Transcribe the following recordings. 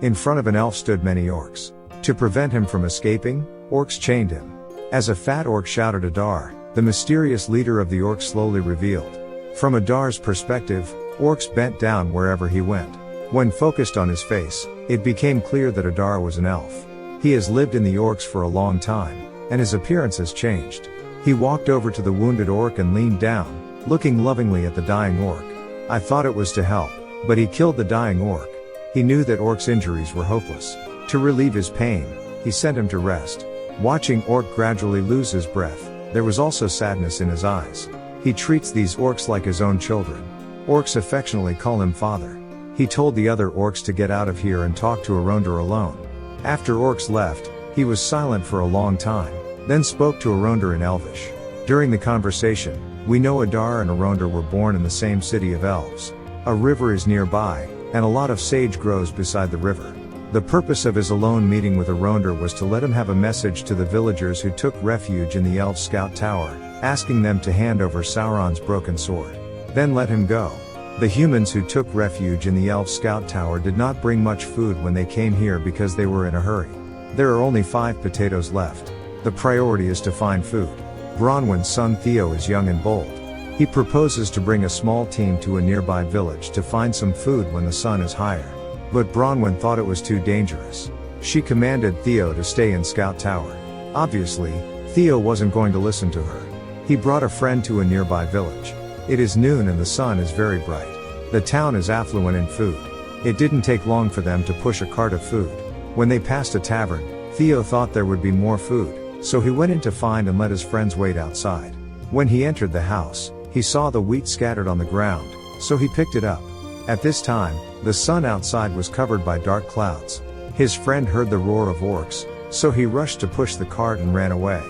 In front of an elf stood many orcs. To prevent him from escaping, orcs chained him. As a fat orc shouted j.r.r, the mysterious leader of the orcs slowly revealed. From j.r.r's perspective, orcs bent down wherever he went. When focused on his face, it became clear that j.r.r was an elf. He has lived in the orcs for a long time, and his appearance has changed. He walked over to the wounded orc and leaned down, looking lovingly at the dying orc. I thought it was to help, but he killed the dying orc. He knew that orc's injuries were hopeless. To relieve his pain, he sent him to rest. Watching orc gradually lose his breath, there was also sadness in his eyes. He treats these orcs like his own children. Orcs affectionately call him father. He told the other orcs to get out of here and talk to Arondir alone. After orcs left, he was silent for a long time, then spoke to Arondir in Elvish. During the conversation, we know j.r.r and Arondir were born in the same city of elves. A river is nearby, and a lot of sage grows beside the river. The purpose of his alone meeting with Arondir was to let him have a message to the villagers who took refuge in the elf scout tower, asking them to hand over Sauron's broken sword. Then let him go. The humans who took refuge in the elf scout tower did not bring much food when they came here because they were in a hurry. There are only 5 potatoes left. The priority is to find food. Bronwyn's son Theo is young and bold. He proposes to bring a small team to a nearby village to find some food when the sun is higher. But Bronwyn thought it was too dangerous. She commanded Theo to stay in Scout Tower. Obviously, Theo wasn't going to listen to her. He brought a friend to a nearby village. It is noon and the sun is very bright. The town is affluent in food. It didn't take long for them to push a cart of food. When they passed a tavern, Theo thought there would be more food, so he went in to find and let his friends wait outside. When he entered the house, he saw the wheat scattered on the ground, so he picked it up. At this time, the sun outside was covered by dark clouds. His friend heard the roar of orcs, so he rushed to push the cart and ran away.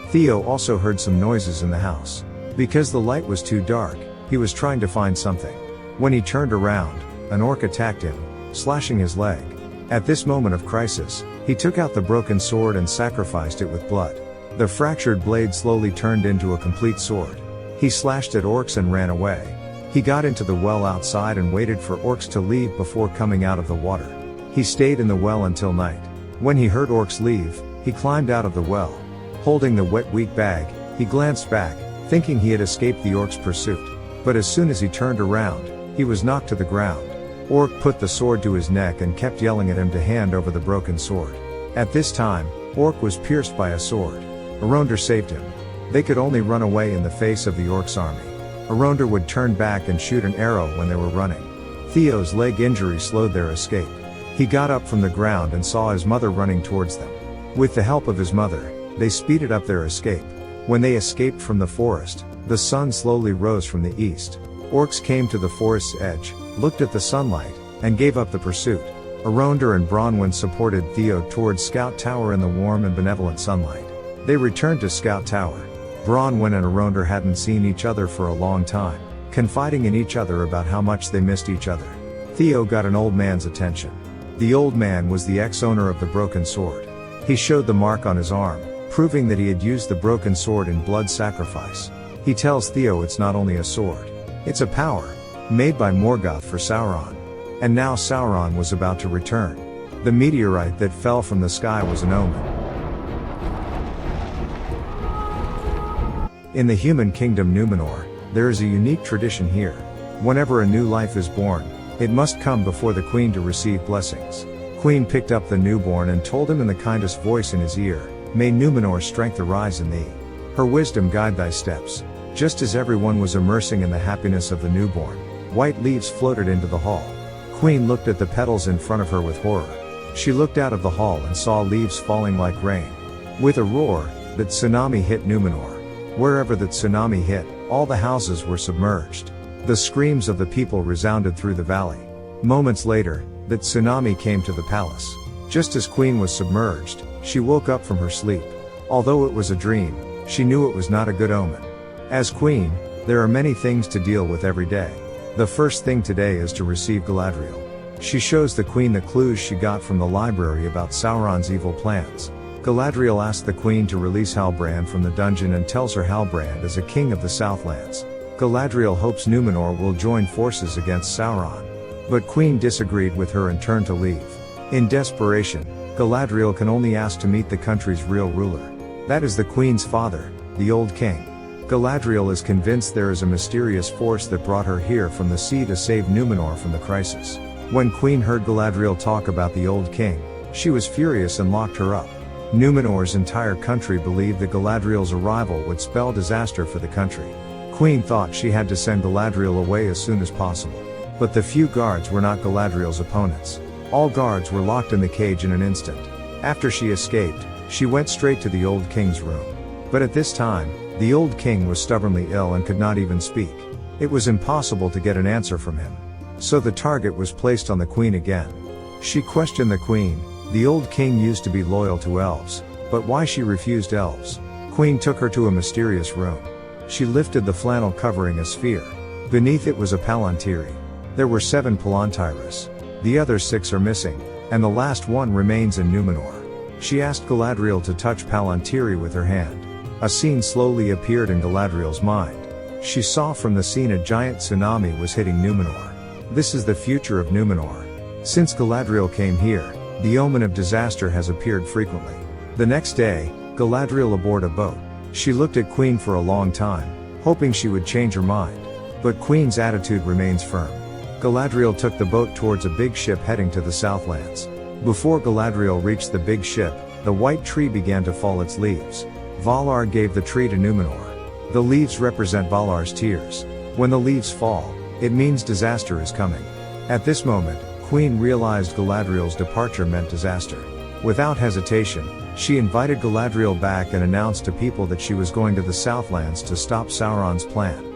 Theo also heard some noises in the house. Because the light was too dark, he was trying to find something. When he turned around, an orc attacked him, slashing his leg. At this moment of crisis, he took out the broken sword and sacrificed it with blood. The fractured blade slowly turned into a complete sword. He slashed at orcs and ran away. He got into the well outside and waited for orcs to leave before coming out of the water. He stayed in the well until night. When he heard orcs leave, he climbed out of the well. Holding the wet wheat bag, he glanced back, thinking he had escaped the orc's pursuit. But as soon as he turned around, he was knocked to the ground. Orc put the sword to his neck and kept yelling at him to hand over the broken sword. At this time, Orc was pierced by a sword. Arondir saved him. They could only run away in the face of the orc's army. Arondir would turn back and shoot an arrow when they were running. Theo's leg injury slowed their escape. He got up from the ground and saw his mother running towards them. With the help of his mother, they speeded up their escape. When they escaped from the forest, the sun slowly rose from the east. Orcs came to the forest's edge, looked at the sunlight, and gave up the pursuit. Arondir and Bronwyn supported Theo towards Scout Tower in the warm and benevolent sunlight. They returned to Scout Tower. Bronwyn and Arondir hadn't seen each other for a long time, confiding in each other about how much they missed each other. Theo got an old man's attention. The old man was the ex-owner of the broken sword. He showed the mark on his arm, proving that he had used the broken sword in blood sacrifice. He tells Theo it's not only a sword. It's a power, made by Morgoth for Sauron. And now Sauron was about to return. The meteorite that fell from the sky was an omen. In the human kingdom Numenor, there is a unique tradition here. Whenever a new life is born, it must come before the queen to receive blessings. Queen picked up the newborn and told him in the kindest voice in his ear, "May Numenor's strength arise in thee. Her wisdom guide thy steps." Just as everyone was immersing in the happiness of the newborn, white leaves floated into the hall. Queen looked at the petals in front of her with horror. She looked out of the hall and saw leaves falling like rain. With a roar, that tsunami hit Numenor. Wherever the tsunami hit, all the houses were submerged. The screams of the people resounded through the valley. Moments later, that tsunami came to the palace. Just as Queen was submerged, she woke up from her sleep. Although it was a dream, she knew it was not a good omen. As Queen, there are many things to deal with every day. The first thing today is to receive Galadriel. She shows the Queen the clues she got from the library about Sauron's evil plans. Galadriel asks the Queen to release Halbrand from the dungeon and tells her Halbrand is a king of the Southlands. Galadriel hopes Numenor will join forces against Sauron. But Queen disagreed with her and turned to leave. In desperation, Galadriel can only ask to meet the country's real ruler. That is the Queen's father, the Old King. Galadriel is convinced there is a mysterious force that brought her here from the sea to save Númenor from the crisis. When Queen heard Galadriel talk about the Old King, she was furious and locked her up. Númenor's entire country believed that Galadriel's arrival would spell disaster for the country. Queen thought she had to send Galadriel away as soon as possible. But the few guards were not Galadriel's opponents. All guards were locked in the cage in an instant. After she escaped, she went straight to the Old King's room. But at this time, the Old King was stubbornly ill and could not even speak. It was impossible to get an answer from him. So the target was placed on the Queen again. She questioned the Queen. The Old King used to be loyal to elves, but why she refused elves? Queen took her to a mysterious room. She lifted the flannel covering a sphere. Beneath it was a palantiri. There were 7 palantiris. The other 6 are missing, and the last one remains in Númenor. She asked Galadriel to touch palantiri with her hand. A scene slowly appeared in Galadriel's mind. She saw from the scene a giant tsunami was hitting Númenor. This is the future of Númenor. Since Galadriel came here, the omen of disaster has appeared frequently. The next day, Galadriel aboard a boat. She looked at Queen for a long time, hoping she would change her mind. But Queen's attitude remains firm. Galadriel took the boat towards a big ship heading to the Southlands. Before Galadriel reached the big ship, the white tree began to fall its leaves. Valar gave the tree to Númenor. The leaves represent Valar's tears. When the leaves fall, it means disaster is coming. At this moment, Queen realized Galadriel's departure meant disaster. Without hesitation, she invited Galadriel back and announced to people that she was going to the Southlands to stop Sauron's plan.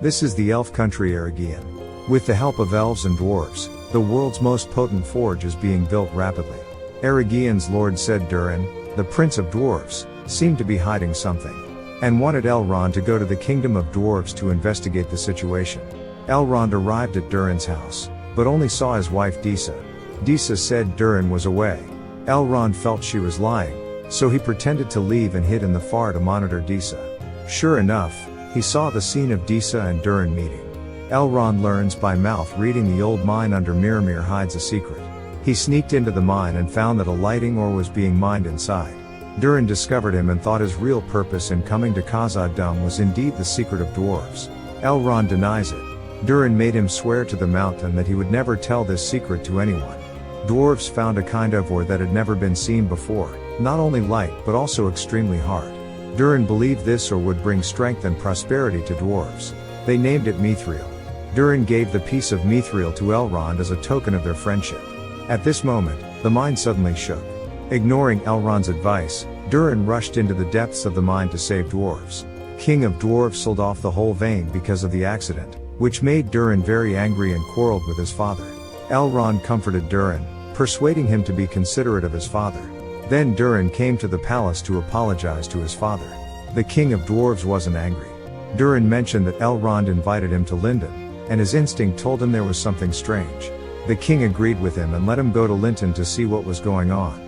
This is the elf country Eregion. With the help of elves and dwarves, the world's most potent forge is being built rapidly. Eregion's lord said Durin, the prince of dwarves, seemed to be hiding something, and wanted Elrond to go to the kingdom of dwarves to investigate the situation. Elrond arrived at Durin's house, but only saw his wife Disa. Disa said Durin was away. Elrond felt she was lying, so he pretended to leave and hid in the far to monitor Disa. Sure enough, he saw the scene of Disa and Durin meeting. Elrond learns by mouth reading the old mine under Mirror hides a secret. He sneaked into the mine and found that a lighting ore was being mined inside. Durin discovered him and thought his real purpose in coming to Khazad-dûm was indeed the secret of dwarves. Elrond denies it. Durin made him swear to the mountain that he would never tell this secret to anyone. Dwarves found a kind of ore that had never been seen before, not only light but also extremely hard. Durin believed this ore would bring strength and prosperity to dwarves. They named it Mithril. Durin gave the piece of Mithril to Elrond as a token of their friendship. At this moment, the mine suddenly shook. Ignoring Elrond's advice, Durin rushed into the depths of the mine to save dwarves. King of Dwarves sold off the whole vein because of the accident, which made Durin very angry and quarreled with his father. Elrond comforted Durin, persuading him to be considerate of his father. Then Durin came to the palace to apologize to his father. The King of Dwarves wasn't angry. Durin mentioned that Elrond invited him to Lindon, and his instinct told him there was something strange. The king agreed with him and let him go to Lindon to see what was going on.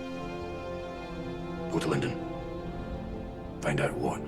Go to Lindon. Find out what.